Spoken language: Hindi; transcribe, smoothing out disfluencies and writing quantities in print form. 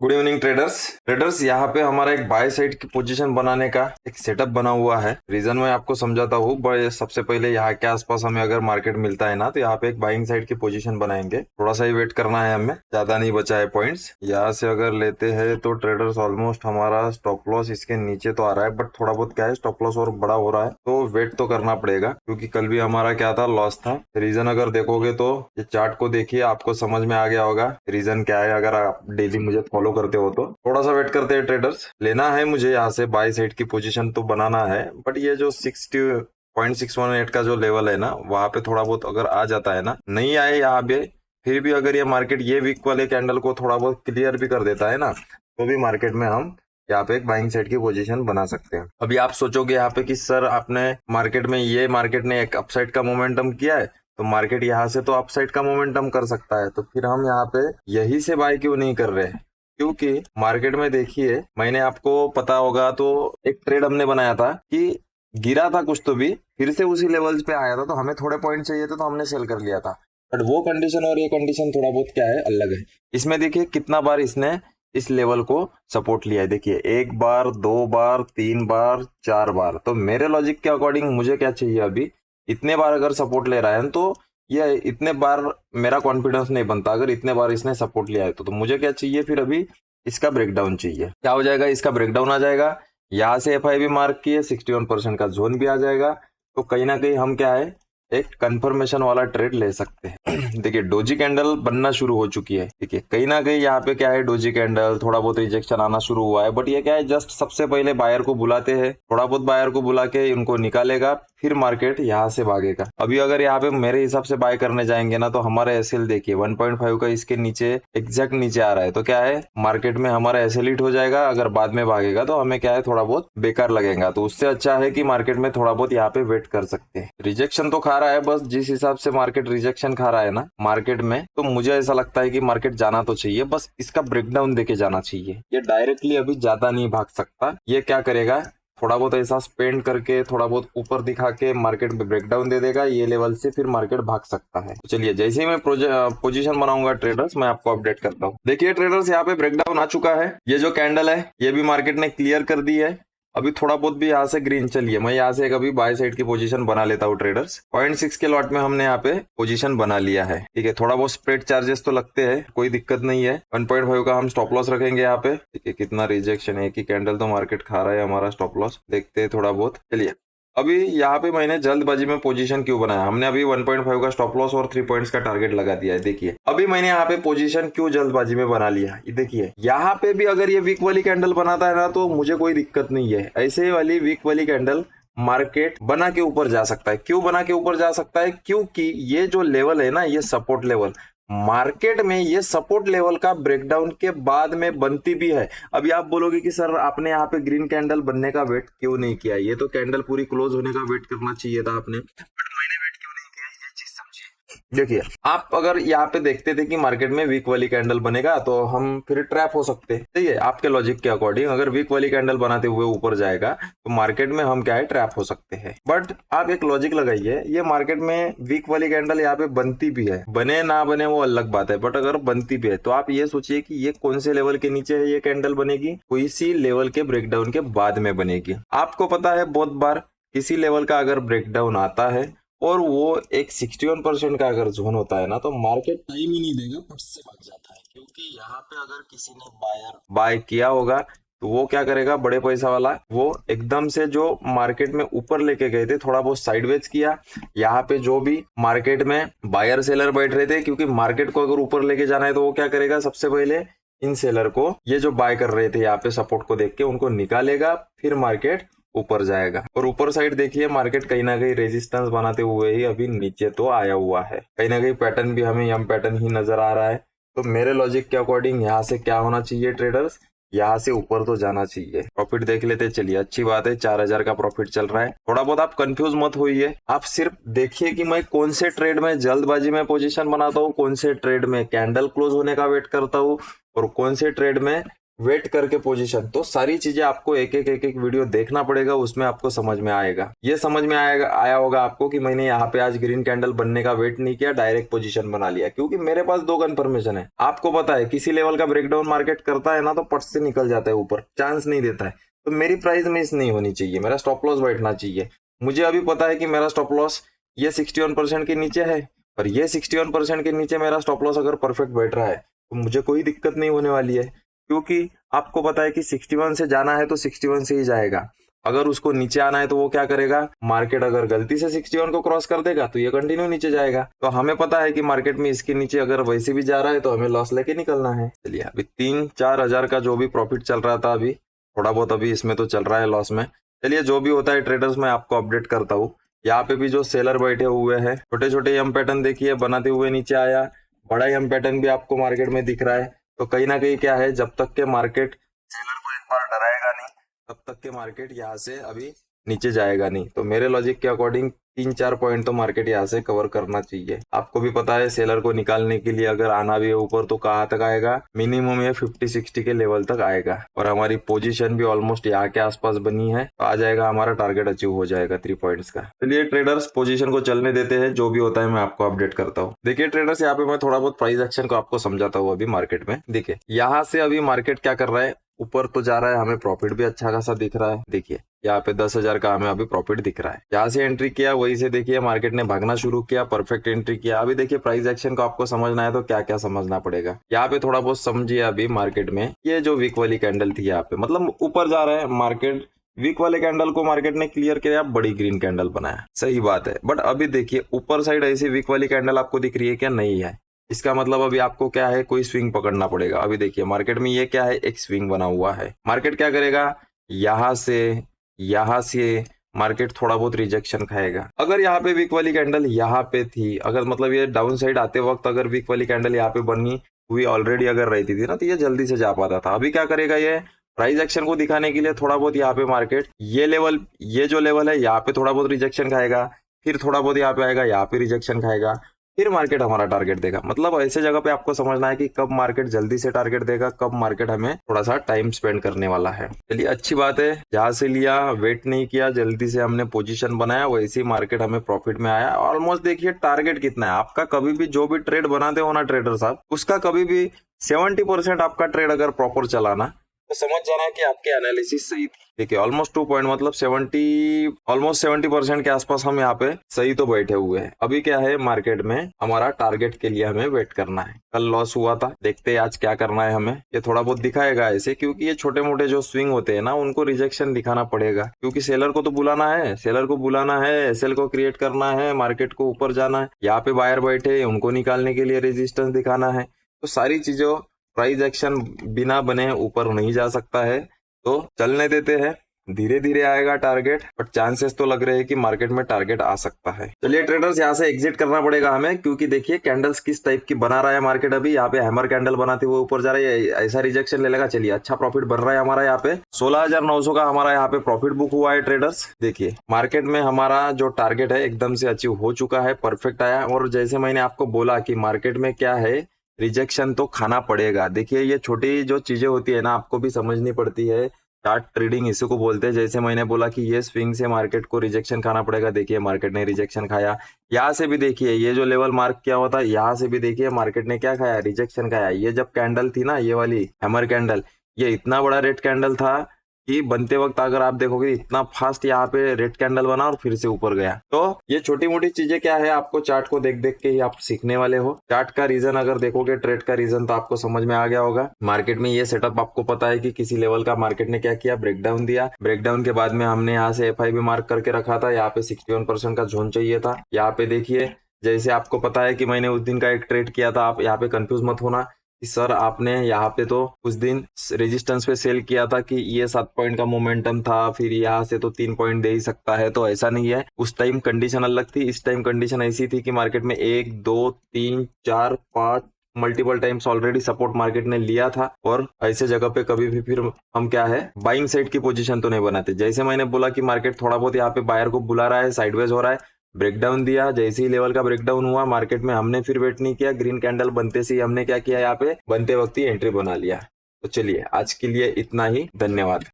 गुड इवनिंग ट्रेडर्स यहाँ पे हमारा एक बाय साइड की पोजीशन बनाने का एक सेटअप बना हुआ है। रीजन मैं आपको समझाता हूँ। सबसे पहले यहाँ के आसपास हमें अगर मार्केट मिलता है ना तो यहाँ पे एक बाइंग साइड की पोजीशन बनाएंगे। थोड़ा सा ही वेट करना है, हमें ज्यादा नहीं बचा है पॉइंट्स। यहाँ से अगर लेते हैं तो ट्रेडर्स ऑलमोस्ट हमारा स्टॉप लॉस इसके नीचे तो आ रहा है, बट थोड़ा बहुत क्या है स्टॉप लॉस और बड़ा हो रहा है तो वेट तो करना पड़ेगा, क्योंकि कल भी हमारा क्या था, लॉस था। रीजन अगर देखोगे तो ये चार्ट को देखिए, आपको समझ में आ गया होगा रीजन क्या है। अगर आप डेली मुझे फॉलो करते हो तो थोड़ा सा वेट करते हैं ट्रेडर्स। लेना है मुझे यहाँ से बाय साइड की पोजीशन तो बनाना है, बट ये जो 60.618 का जो लेवल है ना, वहां पे थोड़ा बहुत अगर आ जाता है ना, नहीं आए यहाँ पे, फिर भी अगर ये मार्केट ये वीक वाले कैंडल को थोड़ा बहुत क्लियर भी कर देता है ना, तो भी मार्केट में हम यहाँ पे एक बाइंग साइड की पोजीशन बना सकते हैं। अभी आप सोचोगे यहाँ पे कि सर आपने मार्केट ने एक अपसाइड का मोमेंटम किया है, तो मार्केट यहाँ से तो अपसाइड का मोमेंटम कर सकता है, तो फिर हम यहाँ पे यही से बाय क्यों नहीं कर रहे? क्योंकि मार्केट में देखिए, मैंने आपको पता होगा तो एक ट्रेड हमने बनाया था कि गिरा था कुछ तो भी, फिर से उसी लेवल्स पे आया था, तो हमें थोड़े पॉइंट चाहिए थे तो हमने सेल कर लिया था। बट वो कंडीशन और ये कंडीशन थोड़ा बहुत क्या है, अलग है। इसमें देखिए कितना बार इसने इस लेवल को सपोर्ट लिया है। देखिए 1 बार, 2 बार, 3 बार, 4 बार। तो मेरे लॉजिक के अकॉर्डिंग मुझे क्या चाहिए, अभी इतने बार अगर सपोर्ट ले रहा है तो ये इतने बार मेरा कॉन्फिडेंस नहीं बनता। अगर इतने बार इसने सपोर्ट लिया है तो मुझे क्या चाहिए, फिर अभी इसका ब्रेकडाउन चाहिए। क्या हो जाएगा, इसका ब्रेकडाउन आ जाएगा, यहाँ से FIB मार्क किए 61% का जोन भी आ जाएगा, तो कहीं ना कहीं हम क्या है, एक कंफर्मेशन वाला ट्रेड ले सकते हैं। देखिए डोजी कैंडल बनना शुरू हो चुकी है। देखिए कहीं ना कहीं यहाँ पे क्या है, डोजी कैंडल थोड़ा बहुत रिजेक्शन आना शुरू हुआ है, बट ये क्या है, जस्ट सबसे पहले बायर को बुलाते हैं, थोड़ा बहुत बायर को बुला के उनको निकालेगा, फिर मार्केट यहाँ से भागेगा। अभी अगर यहाँ पे मेरे हिसाब से बाय करने जाएंगे ना, तो हमारा एसएल देखिए 1.5 का इसके नीचे एग्जैक्ट नीचे आ रहा है, तो क्या है, मार्केट में हमारा एसएल हिट हो जाएगा। अगर बाद में भागेगा तो हमें क्या है, थोड़ा बहुत बेकार लगेगा। तो उससे अच्छा है कि मार्केट में थोड़ा बहुत यहाँ पे वेट कर सकते हैं। रिजेक्शन तो खा रहा है, बस जिस हिसाब से मार्केट रिजेक्शन खा रहा है ना मार्केट में, तो मुझे ऐसा लगता है कि मार्केट जाना तो चाहिए, बस इसका ब्रेकडाउन देके जाना चाहिए। ये डायरेक्टली अभी ज्यादा नहीं भाग सकता। ये क्या करेगा, थोड़ा बहुत ऐसा स्पेंड करके थोड़ा बहुत ऊपर दिखा के मार्केट में ब्रेकडाउन दे देगा ये लेवल से, फिर मार्केट भाग सकता है। तो चलिए जैसे ही मैं पोजीशन बनाऊंगा ट्रेडर्स, मैं आपको अपडेट करता हूँ। देखिए ट्रेडर्स, यहाँ पे ब्रेकडाउन आ चुका है। ये जो कैंडल है ये भी मार्केट ने क्लियर कर दी है। अभी थोड़ा बहुत भी यहाँ से ग्रीन चलिए, मैं यहाँ से एक अभी बाय साइड की पोजीशन बना लेता हूँ ट्रेडर्स। 0.6 के लॉट में हमने यहाँ पे पोजीशन बना लिया है। ठीक है, थोड़ा बहुत स्प्रेड चार्जेस तो लगते हैं, कोई दिक्कत नहीं है। 1.5 का हम स्टॉप लॉस रखेंगे यहाँ पे। ठीक है, कितना रिजेक्शन है, एक ही कैंडल तो मार्केट खा रहा है हमारा स्टॉप लॉस, देखते हैं थोड़ा बहुत। चलिए अभी यहाँ पे मैंने जल्दबाजी में पोजीशन क्यों बनाया, हमने अभी 1.5 का स्टॉप लॉस और 3 पॉइंट्स का टारगेट लगा दिया है। देखिए अभी मैंने यहाँ पे पोजीशन क्यों जल्दबाजी में बना लिया, ये देखिए यहाँ पे भी अगर ये वीक वाली कैंडल बनाता है ना तो मुझे कोई दिक्कत नहीं है। ऐसे वाली वीक वाली कैंडल मार्केट बना के ऊपर जा सकता है। क्यों बना के ऊपर जा सकता है, क्योंकि ये जो लेवल है ना, ये सपोर्ट लेवल, मार्केट में ये सपोर्ट लेवल का ब्रेकडाउन के बाद में बनती भी है। अभी आप बोलोगे कि सर आपने यहाँ पे ग्रीन कैंडल बनने का वेट क्यों नहीं किया, ये तो कैंडल पूरी क्लोज होने का वेट करना चाहिए था आपने, बट मैंने वेट क्यों नहीं किया, ये चीज समझिए। देखिए आप अगर यहाँ पे देखते थे कि मार्केट में वीक वाली कैंडल बनेगा तो हम फिर ट्रैप हो सकते हैं। सही है, आपके लॉजिक के अकॉर्डिंग अगर वीक वाली कैंडल बनाते हुए ऊपर जाएगा तो मार्केट में हम क्या है, ट्रैप हो सकते हैं। बट आप एक लॉजिक लगाइए, ये मार्केट में वीक वाली कैंडल यहाँ पे बनती भी है, बने ना बने वो अलग बात है, बट अगर बनती भी है तो आप ये सोचिए कि ये कौन से लेवल के नीचे है ये कैंडल बनेगी, कोई सी लेवल के ब्रेकडाउन के बाद में बनेगी। आपको पता है बहुत बार किसी लेवल का अगर ब्रेकडाउन आता है और वो एक 61% का अगर जोन होता है ना, तो मार्केट टाइम ही नहीं देगा, फट से भाग जाता है। क्योंकि यहाँ पे अगर किसी ने बाय किया होगा तो वो क्या करेगा, बड़े पैसा वाला, वो एकदम से जो मार्केट में ऊपर लेके गए थे थोड़ा बहुत साइडवेज किया। यहाँ पे जो भी मार्केट में बायर सेलर बैठ रहे थे, क्योंकि मार्केट को अगर ऊपर लेके जाना है तो वो क्या करेगा, सबसे पहले इन सेलर को, ये जो बाय कर रहे थे यहाँ पे सपोर्ट को देख के, उनको निकालेगा, फिर मार्केट ऊपर जाएगा। और ऊपर साइड देखिए मार्केट कहीं ना कहीं रेजिस्टेंस बनाते हुए ही अभी नीचे तो आया हुआ है। कहीं ना कहीं पैटर्न भी हमें यम पैटर्न ही नजर आ रहा है। तो मेरे लॉजिक के अकॉर्डिंग यहाँ से क्या होना चाहिए ट्रेडर्स, यहाँ से ऊपर तो जाना चाहिए। प्रॉफिट देख लेते चलिए, अच्छी बात है, 4000 का प्रॉफिट चल रहा है। थोड़ा बहुत आप कंफ्यूज मत होइए, आप सिर्फ देखिए कि मैं कौन से ट्रेड में जल्दबाजी में पोजीशन बनाता हूँ, कौन से ट्रेड में कैंडल क्लोज होने का वेट करता हूँ, और कौन से ट्रेड में वेट करके पोजीशन, तो सारी चीजें आपको एक एक वीडियो देखना पड़ेगा, उसमें आपको समझ में आएगा। ये समझ में आया होगा आपको कि मैंने यहाँ पे आज ग्रीन कैंडल बनने का वेट नहीं किया, डायरेक्ट पोजीशन बना लिया, क्योंकि मेरे पास दो कंफर्मेशन है। आपको पता है किसी लेवल का ब्रेकडाउन मार्केट करता है ना तो पट से निकल जाता है ऊपर, चांस नहीं देता है। तो मेरी प्राइस मिस नहीं होनी चाहिए, मेरा स्टॉप लॉस बैठना चाहिए। मुझे अभी पता है कि मेरा स्टॉप लॉस ये 61% के नीचे है, और ये 61% के नीचे मेरा स्टॉप लॉस अगर परफेक्ट बैठ रहा है तो मुझे कोई दिक्कत नहीं होने वाली है, क्योंकि आपको पता है कि 61 से जाना है तो 61 से ही जाएगा। अगर उसको नीचे आना है तो वो क्या करेगा, मार्केट अगर गलती से 61 को क्रॉस कर देगा तो ये कंटिन्यू नीचे जाएगा। तो हमें पता है कि मार्केट में इसके नीचे अगर वैसे भी जा रहा है तो हमें लॉस लेके निकलना है। चलिए, अभी 3-4 हजार का जो भी प्रॉफिट चल रहा था, अभी थोड़ा बहुत अभी इसमें तो चल रहा है लॉस में। चलिए, जो भी होता है ट्रेडर्स में आपको अपडेट करता हूँ। यहाँ पे भी जो सेलर बैठे हुए हैं, छोटे छोटे एम पैटर्न देखिए बनाते हुए नीचे आया, बड़ा एम पैटर्न भी आपको मार्केट में दिख रहा है। तो कहीं ना कहीं क्या है, जब तक के मार्केट सेलर को एक बार डराएगा नहीं तब तक के मार्केट यहाँ से अभी नीचे जाएगा नहीं। तो मेरे लॉजिक के अकॉर्डिंग 3-4 पॉइंट तो मार्केट यहाँ से कवर करना चाहिए। आपको भी पता है सेलर को निकालने के लिए अगर आना भी है ऊपर तो कहाँ तक आएगा, मिनिमम ये 50-60 के लेवल तक आएगा, और हमारी पोजीशन भी ऑलमोस्ट यहाँ के आसपास बनी है, तो आ जाएगा, हमारा टारगेट अचीव हो जाएगा 3 पॉइंट्स का। चलिए ट्रेडर्स, पोजीशन को चलने देते हैं, जो भी होता है मैं आपको अपडेट करता हूँ। देखिए ट्रेडर्स, यहाँ पे मैं थोड़ा बहुत प्राइस एक्शन को आपको समझाता हूँ अभी मार्केट में। देखिए यहाँ से अभी मार्केट क्या कर रहा है, ऊपर तो जा रहा है, हमें प्रॉफिट भी अच्छा खासा दिख रहा है। देखिए यहाँ पे 10,000 का हमें अभी प्रॉफिट दिख रहा है। यहाँ से एंट्री किया, वही से देखिए मार्केट ने भागना शुरू किया, परफेक्ट एंट्री किया। अभी देखिए प्राइस एक्शन को आपको समझना है तो क्या क्या समझना पड़ेगा। यहाँ पे थोड़ा बहुत समझिए। अभी मार्केट में ये जो वीक वाली कैंडल थी, यहाँ पे मतलब ऊपर जा रहा है मार्केट, वीक वाले कैंडल को मार्केट ने क्लियर किया, बड़ी ग्रीन कैंडल बनाया, सही बात है। बट अभी देखिए ऊपर साइड ऐसी वीक वाली कैंडल आपको दिख रही है क्या, नहीं है। इसका मतलब अभी आपको क्या है, कोई स्विंग पकड़ना पड़ेगा। अभी देखिए मार्केट में ये क्या है, एक स्विंग बना हुआ है। मार्केट क्या करेगा, यहाँ से मार्केट थोड़ा बहुत रिजेक्शन खाएगा। अगर यहाँ पे वीक वाली कैंडल यहाँ पे थी, अगर मतलब ये डाउन साइड आते वक्त अगर वीक वाली कैंडल यहाँ पे बनी हुई ऑलरेडी अगर रहती थी ना, तो ये जल्दी से जा पाता था। अभी क्या करेगा, ये प्राइस एक्शन को दिखाने के लिए थोड़ा बहुत यहाँ पे मार्केट ये जो लेवल है यहाँ पे थोड़ा बहुत रिजेक्शन खाएगा, फिर थोड़ा बहुत यहाँ पे आएगा, यहाँ पे रिजेक्शन खाएगा, फिर मार्केट हमारा टारगेट देगा। मतलब ऐसे जगह पे आपको समझना है कि कब मार्केट जल्दी से टारगेट देगा, कब मार्केट हमें थोड़ा सा टाइम स्पेंड करने वाला है। चलिए अच्छी बात है, जहां से लिया वेट नहीं किया, जल्दी से हमने पोजीशन बनाया, वैसे ही मार्केट हमें प्रॉफिट में आया। ऑलमोस्ट देखिए टारगेट कितना है आपका, कभी भी जो भी ट्रेड बनाते हो ना ट्रेडर साहब, उसका कभी भी 70% आपका ट्रेड अगर प्रॉपर चला ना, तो समझ जाना है कि आपकी एनालिसिस सही थी। देखिए ऑलमोस्ट 2 पॉइंट मतलब 70% के आसपास हम यहाँ पे सही तो बैठे हुए हैं। अभी क्या है, मार्केट में हमारा टारगेट के लिए हमें वेट करना है। कल लॉस हुआ था, देखते हैं आज क्या करना है हमें। ये थोड़ा बहुत दिखाएगा ऐसे, क्योंकि ये छोटे मोटे जो स्विंग होते हैं ना, उनको रिजेक्शन दिखाना पड़ेगा, क्योंकि सेलर को तो बुलाना है, एसएल को क्रिएट करना है, मार्केट को ऊपर जाना है। यहाँ पे बायर बैठे, उनको निकालने के लिए रेजिस्टेंस दिखाना है। तो सारी चीजों प्राइस एक्शन बिना बने ऊपर नहीं जा सकता है, तो चलने देते हैं, धीरे धीरे आएगा टारगेट, बट चांसेस तो लग रहे हैं कि मार्केट में टारगेट आ सकता है। चलिए ट्रेडर्स, यहाँ से एग्जिट करना पड़ेगा हमें, क्योंकि देखिए कैंडल्स किस टाइप की बना रहा है मार्केट। अभी यहाँ पे हैमर कैंडल बनाते हुए ऊपर जा रही है, ऐसा रिजेक्शन ले लेगा। चलिए अच्छा प्रॉफिट बन रहा है हमारा, यहाँ पे 16,900 का हमारा यहाँ पे प्रॉफिट बुक हुआ है ट्रेडर्स। देखिए मार्केट में हमारा जो टारगेट है एकदम से अचीव हो चुका है, परफेक्ट आया। और जैसे मैंने आपको बोला कि मार्केट में क्या है, रिजेक्शन तो खाना पड़ेगा। देखिए ये छोटी जो चीजें होती है ना, आपको भी समझनी पड़ती है। चार्ट ट्रेडिंग इसी को बोलते हैं। जैसे मैंने बोला कि ये स्विंग से मार्केट को रिजेक्शन खाना पड़ेगा, देखिए मार्केट ने रिजेक्शन खाया। यहाँ से भी देखिए ये जो लेवल मार्क किया हुआ था, यहाँ से भी देखिए मार्केट ने क्या खाया, रिजेक्शन खाया। ये जब कैंडल थी ना, ये वाली हैमर कैंडल, ये इतना बड़ा रेड कैंडल था कि बनते वक्त अगर आप देखोगे इतना फास्ट यहाँ पे रेड कैंडल बना और फिर से ऊपर गया। तो ये छोटी मोटी चीजें क्या है, आपको चार्ट को देख देख के ही आप सीखने वाले हो। चार्ट का रीजन अगर देखोगे, ट्रेड का रीजन, तो आपको समझ में आ गया होगा। मार्केट में ये सेटअप आपको पता है कि किसी लेवल का मार्केट ने क्या किया, ब्रेकडाउन दिया। ब्रेकडाउन के बाद में हमने यहाँ से FI भी मार्क करके रखा था। यहाँ पे 61% का जोन चाहिए था। यहाँ पे देखिए, जैसे आपको पता है कि मैंने उस दिन का एक ट्रेड किया था, आप यहाँ पे कंफ्यूज मत होना कि सर आपने यहाँ पे तो उस दिन रेजिस्टेंस पे सेल किया था कि ये 7 पॉइंट का मोमेंटम था, फिर यहाँ से तो 3 पॉइंट दे ही सकता है। तो ऐसा नहीं है, उस टाइम कंडीशन अलग थी। इस टाइम कंडीशन ऐसी थी कि मार्केट में 1 2 3 4 5 multiple times already support market ने लिया था। और ऐसे जगह पे कभी भी फिर हम क्या है, बाइंग साइड की पोजीशन तो नहीं बनाते। जैसे मैंने बोला कि मार्केट थोड़ा बहुत यहाँ पे बायर को बुला रहा है, साइडवेज हो रहा है, ब्रेकडाउन दिया। जैसे ही लेवल का ब्रेकडाउन हुआ मार्केट में, हमने फिर वेट नहीं किया, ग्रीन कैंडल बनते से ही हमने क्या किया, यहाँ पे बनते वक्त ही एंट्री बना लिया। तो चलिए आज के लिए इतना ही, धन्यवाद।